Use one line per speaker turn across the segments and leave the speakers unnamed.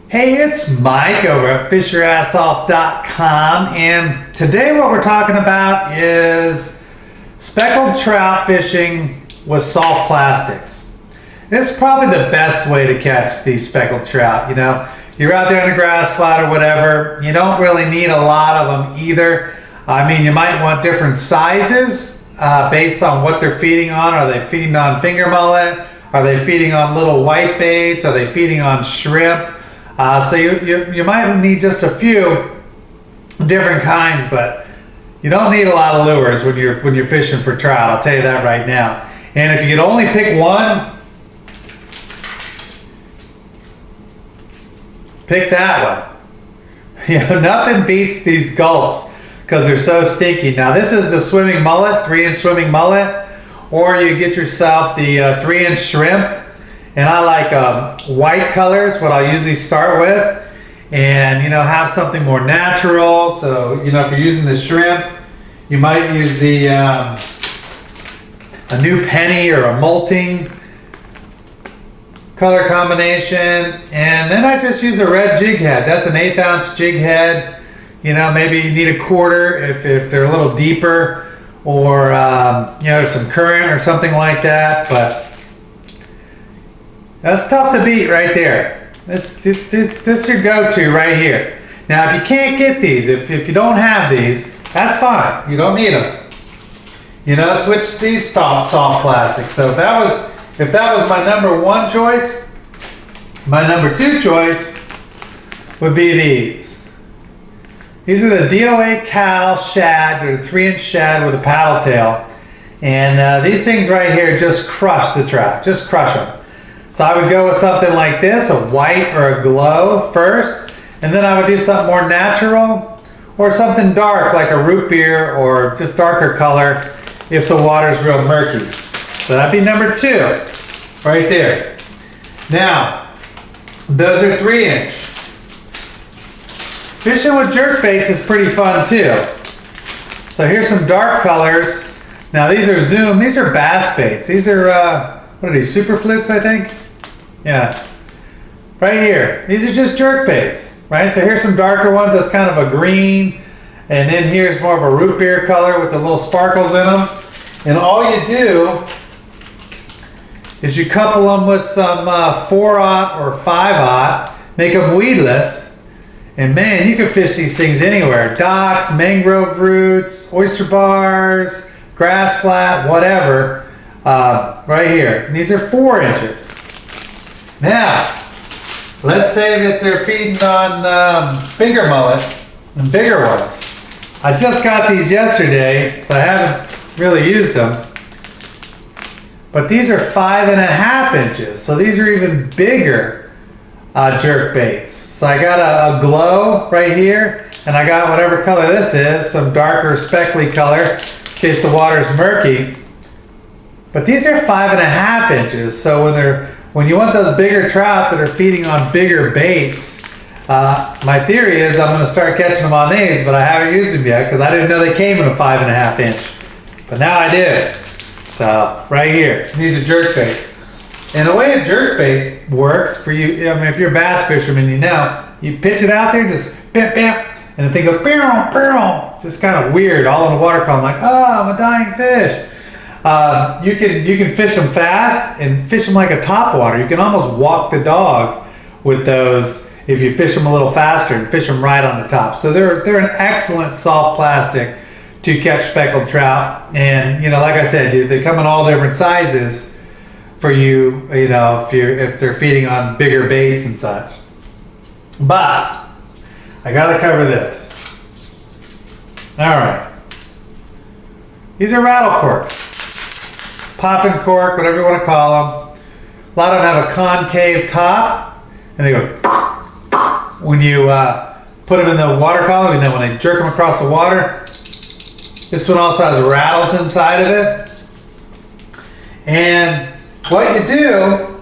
Hey, it's Mike over at fishyourassoff.com, and today what we're talking about is speckled trout fishing with soft plastics. This is probably the best way to catch these speckled trout. You know, you're out there on the grass flat or whatever, you don't really need a lot of them either. I mean, you might want different sizes based on what they're feeding on. Are they feeding on finger mullet? Are they feeding on little white baits? Are they feeding on shrimp? So you might need just a few different kinds, but you don't need a lot of lures when you're fishing for trout. I'll tell you that right now. And if you could only pick one, pick that one. You know, nothing beats these gulps because they're so stinky. Now this is the swimming mullet, 3-inch swimming mullet, or you get yourself the 3-inch shrimp. And I like white colors, what I'll usually start with, and you know, have something more natural. So you know, if you're using the shrimp, you might use the a new penny or a molting color combination. And then I just use a red jig head. That's an 1/8 ounce jig head. You know, maybe you need a quarter if they're a little deeper, or you know, there's some current or something like that. But that's tough to beat right there. This is your go-to right here. Now, if you can't get these, if you don't have these, that's fine. You don't need them. You know, switch these soft plastic. So if that was my number one choice, my number two choice would be these. These are the DOA Cal shad. They're the 3-inch shad with a paddle tail. And these things right here just crush the trout. Just crush them. So I would go with something like this, a white or a glow first, and then I would do something more natural or something dark like a root beer or just darker color if the water's real murky. So that'd be number two, right there. Now, those are 3-inch. Fishing with jerk baits is pretty fun too. So here's some dark colors. Now these are Zoom, these are bass baits. These are, what are these, super flukes, I think? Yeah, right here. These are just jerk baits, right? So here's some darker ones. That's kind of a green. And then here's more of a root beer color with the little sparkles in them. And all you do is you couple them with some 4/0 or 5/0, make them weedless. And man, you can fish these things anywhere. Docks, mangrove roots, oyster bars, grass flat, whatever. Right here. And these are 4 inches. Now, let's say that they're feeding on finger mullet and bigger ones. I just got these yesterday, so I haven't really used them. But these are 5.5 inches, so these are even bigger jerk baits. So I got a glow right here, and I got whatever color this is, some darker speckly color, in case the water's murky. But these are 5.5 inches, so when you want those bigger trout that are feeding on bigger baits, my theory is I'm going to start catching them on these, but I haven't used them yet because I didn't know they came in a 5.5 inch. But now I did. So right here, these are jerk bait. And the way a jerk bait works for you, I mean, if you're a bass fisherman, you know, you pitch it out there, just bam, bam, and the thing goes, bam, bam, just kind of weird, all in the water column, like, oh, I'm a dying fish. You can fish them fast and fish them like a topwater. You can almost walk the dog with those if you fish them a little faster and fish them right on the top. So they're an excellent soft plastic to catch speckled trout. And you know, like I said, they come in all different sizes for you. You know, if they're feeding on bigger baits and such. But I gotta cover this. All right. These are rattle corks. Popping cork, whatever you want to call them. A lot of them have a concave top, and they go when you put them in the water column, and then when they jerk them across the water. This one also has rattles inside of it. And what you do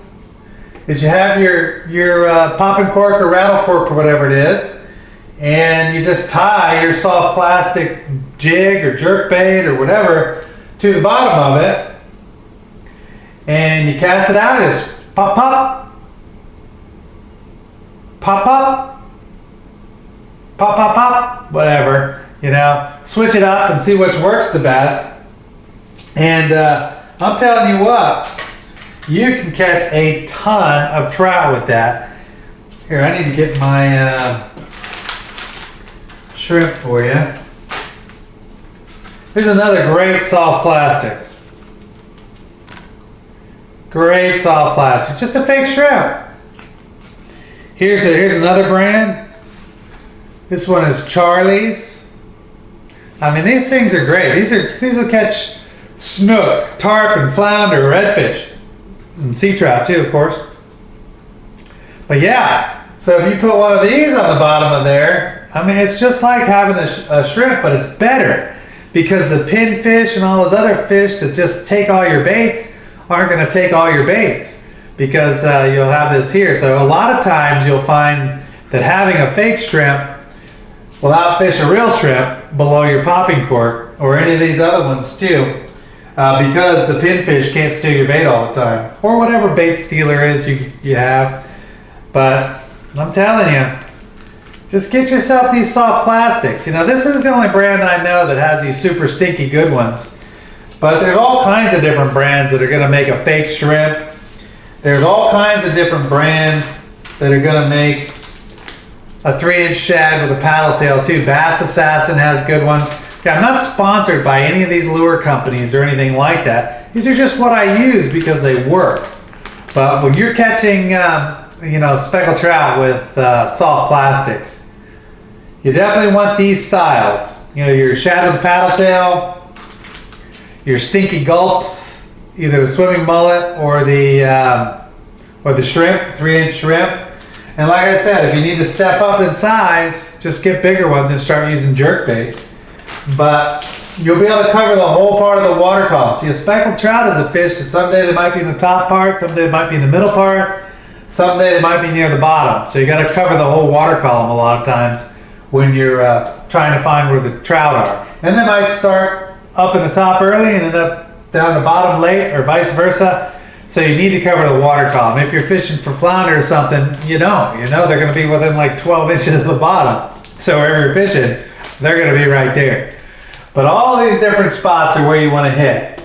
is you have your popping cork or rattle cork or whatever it is, and you just tie your soft plastic jig or jerk bait or whatever to the bottom of it. And you cast it out, just pop, pop. pop, pop, pop, pop, pop, whatever, you know, switch it up and see which works the best. And I'm telling you what, you can catch a ton of trout with that. Here, I need to get my shrimp for you. Here's another great soft plastic. Great soft plastic, just a fake shrimp. Here's another brand. This one is Charlie's. I mean, these things are great. These will catch snook, tarp, and flounder, redfish, and sea trout too, of course. But yeah, so if you put one of these on the bottom of there, I mean, it's just like having a shrimp, but it's better because the pinfish and all those other fish that just take all your baits aren't going to take all your baits because you'll have this here. So a lot of times you'll find that having a fake shrimp will outfish a real shrimp below your popping cork or any of these other ones too. Because the pinfish can't steal your bait all the time, or whatever bait stealer is you have. But I'm telling you, just get yourself these soft plastics. You know, this is the only brand I know that has these super stinky good ones. But there's all kinds of different brands that are going to make a fake shrimp. There's all kinds of different brands that are going to make a 3-inch shad with a paddle tail too. Bass Assassin has good ones. Yeah, I'm not sponsored by any of these lure companies or anything like that. These are just what I use because they work. But when you're catching, you know, speckled trout with soft plastics, you definitely want these styles. You know, your shad with paddle tail, your stinky gulps, either the swimming mullet or the shrimp, 3-inch shrimp. And like I said, if you need to step up in size, just get bigger ones and start using jerk baits. But you'll be able to cover the whole part of the water column. See, a speckled trout is a fish that someday they might be in the top part, someday they might be in the middle part, someday they might be near the bottom. So you got to cover the whole water column a lot of times when you're trying to find where the trout are. And they might start up in the top early and end up down the bottom late, or vice versa. So you need to cover the water column. If you're fishing for flounder or something, you know they're going to be within like 12 inches of the bottom. So wherever you're fishing, they're going to be right there. But all these different spots are where you want to hit.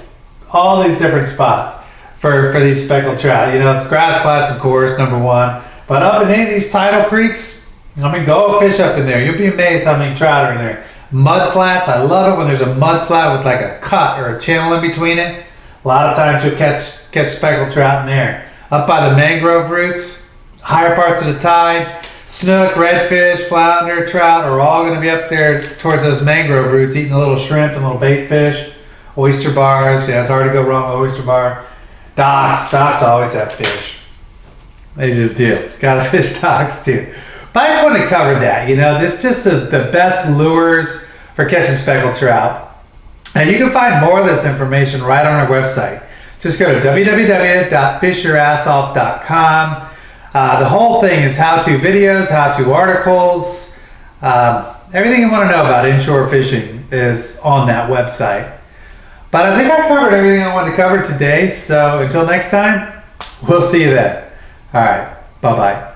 All these different spots for these speckled trout. You know, grass flats, of course, number one. But up in any of these tidal creeks, I mean, go fish up in there. You'll be amazed how many trout are in there. Mud flats, I love it when there's a mud flat with like a cut or a channel in between it. A lot of times you'll catch speckled trout in there. Up by the mangrove roots, higher parts of the tide, snook, redfish, flounder, trout are all going to be up there towards those mangrove roots eating a little shrimp and little bait fish, oyster bars. Yeah, it's hard to go wrong with oyster bar. Docks always have fish. They just do. Gotta fish docks too. But I just wanted to cover that. You know, this is just the best lures for catching speckled trout. And you can find more of this information right on our website. Just go to www.fishyourassoff.com. The whole thing is how-to videos, how-to articles. Everything you want to know about inshore fishing is on that website. But I think I covered everything I wanted to cover today. So until next time, we'll see you then. All right. Bye-bye.